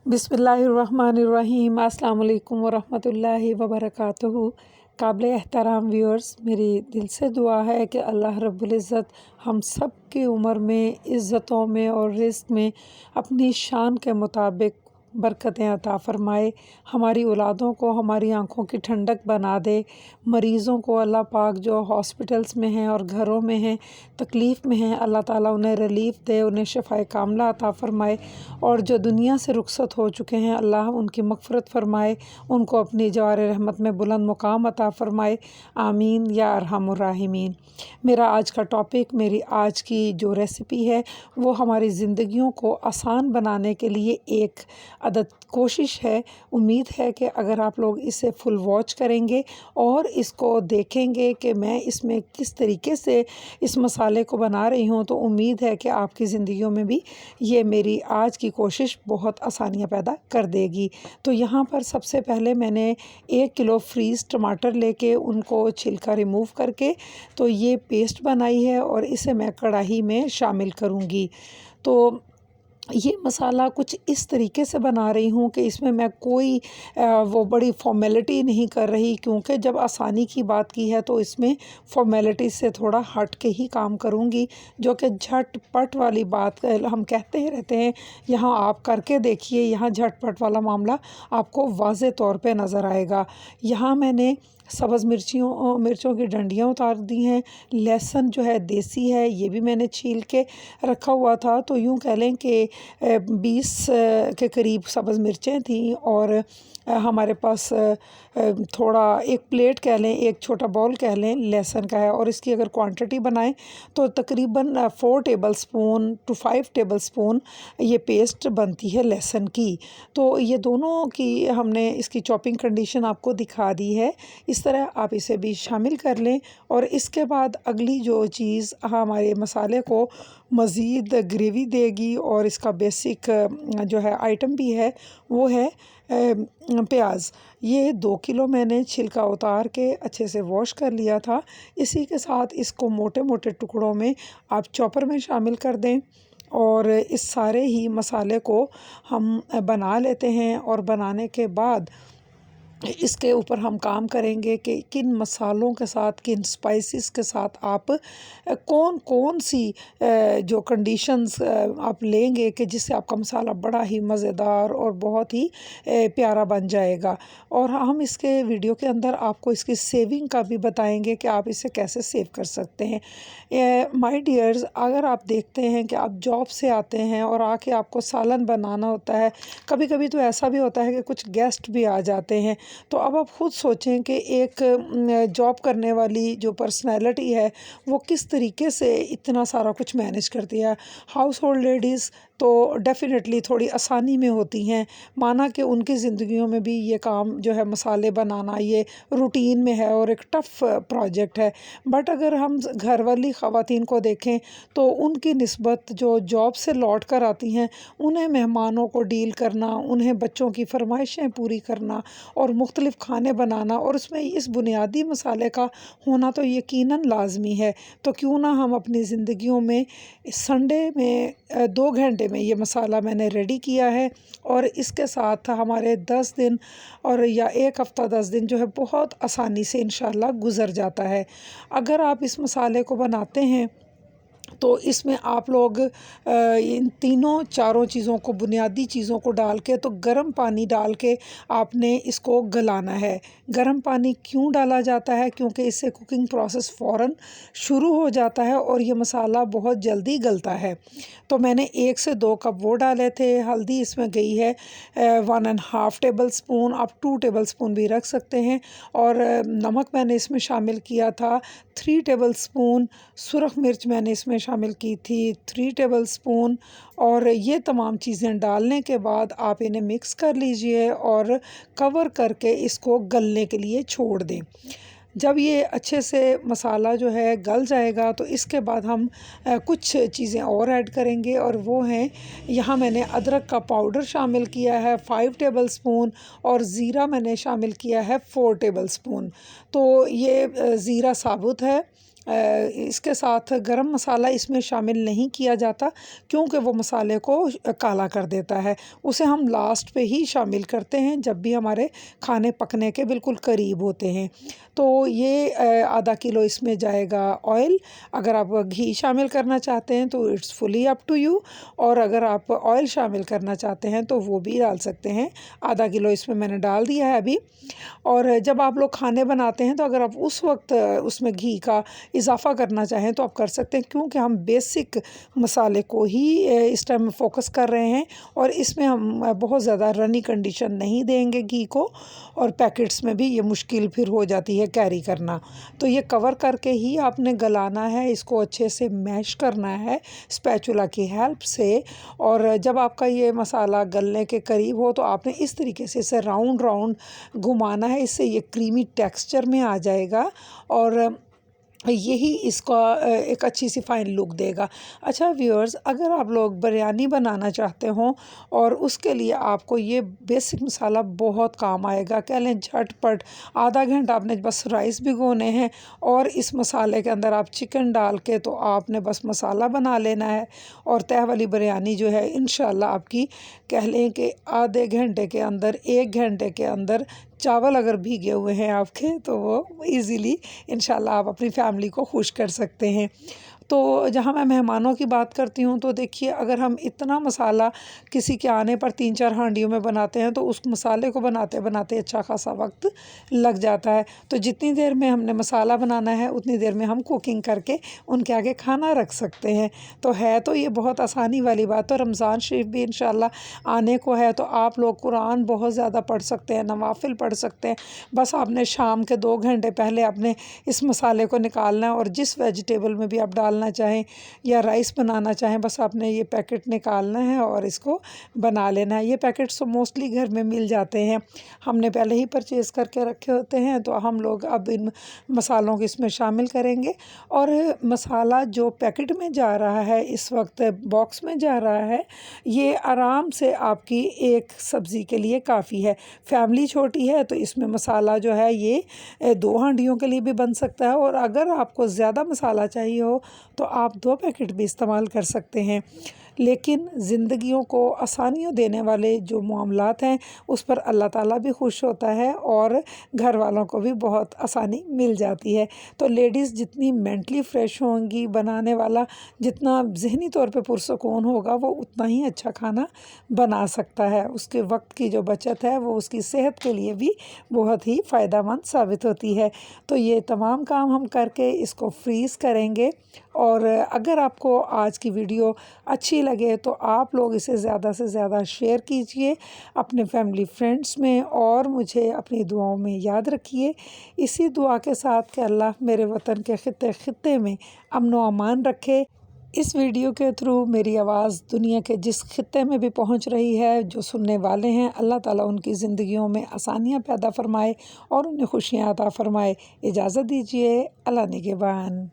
बिस्मिल्लाहिर्रहमानिर्रहीम। अस्सलाम वालेकुम वरहमतुल्लाहि वबरकातुहू। काबिल एहतराम व्यूअर्स, मेरी दिल से दुआ है कि अल्लाह रब्बुल इज़्ज़त हम सब की उम्र में, इज़्ज़तों में और रिज़्क़ में अपनी शान के मुताबिक बरकतें अता फ़रमाए। हमारी औलादों को हमारी आँखों की ठंडक बना दे। मरीज़ों को अल्लाह पाक जो हॉस्पिटल्स में हैं और घरों में हैं, तकलीफ़ में हैं, अल्लाह ताला उन्हें रिलीफ़ दे, उन्हें शिफ़ाए कामिला अता फ़रमाए। और जो दुनिया से रुखसत हो चुके हैं, अल्लाह उनकी मग़फ़िरत फ़रमाए, उनको अपनी जवार रहमत में बुलंद मुकाम अता फ़रमाए। आमीन या अरहमुर राहिमीन। मेरा आज का टॉपिक, मेरी आज की जो रेसिपी है, वो हमारी ज़िंदगियों को आसान बनाने के लिए एक अदद कोशिश है। उम्मीद है कि अगर आप लोग इसे फुल वॉच करेंगे और इसको देखेंगे कि मैं इसमें किस तरीके से इस मसाले को बना रही हूँ, तो उम्मीद है कि आपकी ज़िंदगियों में भी ये मेरी आज की कोशिश बहुत आसानियाँ पैदा कर देगी। तो यहाँ पर सबसे पहले मैंने 1 किलो फ्रीज़ टमाटर लेके उनको छिलका रिमूव करके तो ये पेस्ट बनाई है और इसे मैं कढ़ाई में शामिल करूँगी। तो ये मसाला कुछ इस तरीके से बना रही हूँ कि इसमें मैं कोई वो बड़ी फ़ॉर्मेलिटी नहीं कर रही, क्योंकि जब आसानी की बात की है तो इसमें फ़ॉर्मेलिटी से थोड़ा हट के ही काम करूँगी, जो कि झटपट वाली बात हम कहते ही रहते हैं। यहाँ आप करके देखिए, यहाँ झटपट वाला मामला आपको वाज़े तौर पे नज़र आएगा। यहाँ मैंने सब्ज़ मिर्चों की डंडियाँ उतार दी हैं। लहसुन जो है देसी है, ये भी मैंने छील के रखा हुआ था। तो यूँ कह लें कि 20 के करीब सब्ज़ मिर्चें थीं और हमारे पास थोड़ा एक प्लेट कह लें, एक छोटा बाउल कह लें लहसुन का है। और इसकी अगर क्वांटिटी बनाएं तो तकरीबन 4 टेबलस्पून टू 5 टेबलस्पून ये पेस्ट बनती है लहसुन की। तो ये दोनों की हमने इसकी चॉपिंग कंडीशन आपको दिखा दी है। इस तरह आप इसे भी शामिल कर लें। और इसके बाद अगली जो चीज़ हमारे मसाले को मज़ीद ग्रेवी देगी और इसका बेसिक जो है आइटम भी है, वो है प्याज। ये 2 किलो मैंने छिलका उतार के अच्छे से वॉश कर लिया था। इसी के साथ इसको मोटे मोटे टुकड़ों में आप चॉपर में शामिल कर दें और इस सारे ही मसाले को हम बना लेते हैं। और बनाने के बाद इसके ऊपर हम काम करेंगे कि किन मसालों के साथ, किन स्पाइसेस के साथ आप कौन कौन सी जो कंडीशंस आप लेंगे कि जिससे आपका मसाला बड़ा ही मज़ेदार और बहुत ही प्यारा बन जाएगा। और हम इसके वीडियो के अंदर आपको इसकी सेविंग का भी बताएंगे कि आप इसे कैसे सेव कर सकते हैं। माय डियर्स, अगर आप देखते हैं कि आप जॉब से आते हैं और आके आपको सालन बनाना होता है, कभी कभी तो ऐसा भी होता है कि कुछ गेस्ट भी आ जाते हैं, तो अब आप ख़ुद सोचें कि एक जॉब करने वाली जो पर्सनैलिटी है, वो किस तरीके से इतना सारा कुछ मैनेज करती है। हाउस होल्ड लेडीज़ तो डेफ़िनेटली थोड़ी आसानी में होती हैं, माना कि उनकी ज़िंदगियों में भी ये काम जो है मसाले बनाना ये रूटीन में है और एक टफ़ प्रोजेक्ट है। बट अगर हम घर वाली ख़वातीन को देखें तो उनकी निस्बत जो जॉब से लौट कर आती हैं, उन्हें मेहमानों को डील करना, उन्हें बच्चों की फ़रमाइशें पूरी करना और मुख्तलिफ़ खाने बनाना, और उसमें इस बुनियादी मसाले का होना तो यकीनन लाज़मी है। तो क्यों ना हम अपनी ज़िंदगियों में संडे में 2 घंटे में ये मसाला मैंने रेडी किया है और इसके साथ हमारे 10 दिन और या 1 हफ़्ता 10 दिन जो है बहुत आसानी से इंशाल्लाह गुज़र जाता है। अगर आप इस मसाले को बनाते हैं तो इसमें आप लोग इन तीनों चारों चीज़ों को, बुनियादी चीज़ों को डाल के, तो गर्म पानी डाल के आपने इसको गलाना है। गर्म पानी क्यों डाला जाता है? क्योंकि इससे कुकिंग प्रोसेस फ़ौरन शुरू हो जाता है और ये मसाला बहुत जल्दी गलता है। तो मैंने 1 से 2 कप वो डाले थे। हल्दी इसमें गई है 1.5 टेबल स्पून, आप 2 टेबल स्पून भी रख सकते हैं। और नमक मैंने इसमें शामिल किया था 3 टेबल स्पून। सुरख मिर्च मैंने इसमें शामिल की थी 3 टेबल स्पून। और ये तमाम चीज़ें डालने के बाद आप इन्हें मिक्स कर लीजिए और कवर करके इसको गलने के लिए छोड़ दें। जब ये अच्छे से मसाला जो है गल जाएगा तो इसके बाद हम कुछ चीज़ें और ऐड करेंगे, और वो हैं, यहाँ मैंने अदरक का पाउडर शामिल किया है 5 टेबल स्पून और ज़ीरा मैंने शामिल किया है 4 टेबल स्पून। तो ये ज़ीरा साबुत है इसके साथ गरम मसाला इसमें शामिल नहीं किया जाता, क्योंकि वो मसाले को काला कर देता है। उसे हम लास्ट पे ही शामिल करते हैं जब भी हमारे खाने पकने के बिल्कुल करीब होते हैं। तो ये आधा किलो इसमें जाएगा ऑयल। अगर आप घी शामिल करना चाहते हैं तो it's fully up to you, और अगर आप ऑयल शामिल करना चाहते हैं तो वो भी डाल सकते हैं। आधा किलो इसमें मैंने डाल दिया है अभी। और जब आप लोग खाने बनाते हैं तो अगर आप उस वक्त उसमें घी का इजाफ़ा करना चाहें तो आप कर सकते हैं, क्योंकि हम बेसिक मसाले को ही इस टाइम फोकस कर रहे हैं और इसमें हम बहुत ज़्यादा रनी कंडीशन नहीं देंगे घी को, और पैकेट्स में भी ये मुश्किल फिर हो जाती है कैरी करना। तो ये कवर करके ही आपने गलाना है, इसको अच्छे से मैश करना है स्पैचुला की हेल्प से। और जब आपका ये मसाला गलने के करीब हो तो आपने इस तरीके से इसे राउंड राउंड घुमाना है, इससे ये क्रीमी टेक्सचर में आ जाएगा और यही इसका एक अच्छी सी फाइन लुक देगा। अच्छा व्यूअर्स, अगर आप लोग बिरयानी बनाना चाहते हो और उसके लिए आपको ये बेसिक मसाला बहुत काम आएगा, कह लें झटपट आधा घंटा आपने बस राइस भिगोने हैं और इस मसाले के अंदर आप चिकन डाल के तो आपने बस मसाला बना लेना है और तह वाली बिरयानी जो है इंशाल्लाह आपकी कह लें कि आधे घंटे के अंदर, 1 घंटे के अंदर चावल अगर भीगे हुए हैं आपके तो वो इजीली इंशाल्लाह आप अपनी फैमिली को खुश कर सकते हैं। तो जहाँ मैं मेहमानों की बात करती हूँ तो देखिए, अगर हम इतना मसाला किसी के आने पर 3-4 हांडियों में बनाते हैं तो उस मसाले को बनाते बनाते अच्छा खासा वक्त लग जाता है। तो जितनी देर में हमने मसाला बनाना है उतनी देर में हम कुकिंग करके उनके आगे खाना रख सकते हैं। तो है तो ये बहुत आसानी वाली बात। तो रमज़ान शरीफ भी इंशाल्लाह आने को है, तो आप लोग कुरान बहुत ज़्यादा पढ़ सकते हैं, नवाफिल पढ़ सकते हैं। बस आपने शाम के 2 घंटे पहले आपने इस मसाले को निकालना है और जिस वेजिटेबल में भी आप डालना चाहें या राइस बनाना चाहें, बस आपने ये पैकेट निकालना है और इसको बना लेना है। ये पैकेट्स तो मोस्टली घर में मिल जाते हैं, हमने पहले ही परचेज़ करके रखे होते हैं। तो हम लोग अब इन मसालों को इसमें शामिल करेंगे और मसाला जो पैकेट में जा रहा है, इस वक्त बॉक्स में जा रहा है, ये आराम से आपकी एक सब्ज़ी के लिए काफ़ी है। फैमिली छोटी है तो इसमें मसाला जो है ये 2 हांडियों के लिए भी बन सकता है, और अगर आपको ज़्यादा मसाला चाहिए हो तो आप 2 पैकेट भी इस्तेमाल कर सकते हैं। लेकिन ज़िंदगियों को आसानियाँ देने वाले जो मामलात हैं उस पर अल्लाह ताला भी खुश होता है और घर वालों को भी बहुत आसानी मिल जाती है। तो लेडीज़ जितनी मेंटली फ्रेश होंगी, बनाने वाला जितना ज़हनी तौर पे पुरसुकून होगा, वो उतना ही अच्छा खाना बना सकता है। उसके वक्त की जो बचत है वो उसकी सेहत के लिए भी बहुत ही फ़ायदेमंद साबित होती है। तो ये तमाम काम हम करके इसको फ्रीज़ करेंगे। और अगर आपको आज की वीडियो अच्छी लगे तो आप लोग इसे ज़्यादा से ज़्यादा शेयर कीजिए अपने फैमिली फ्रेंड्स में, और मुझे अपनी दुआओं में याद रखिए। इसी दुआ के साथ कि अल्लाह मेरे वतन के खित्ते खित्ते में अमन व अमान रखे। इस वीडियो के थ्रू मेरी आवाज़ दुनिया के जिस खित्ते में भी पहुंच रही है, जो सुनने वाले हैं, अल्लाह ताला उनकी ज़िंदगियों में आसानियां पैदा फरमाए और उन्हें खुशियां अता फरमाए। इजाज़त दीजिए, अल्लाह निगहबान।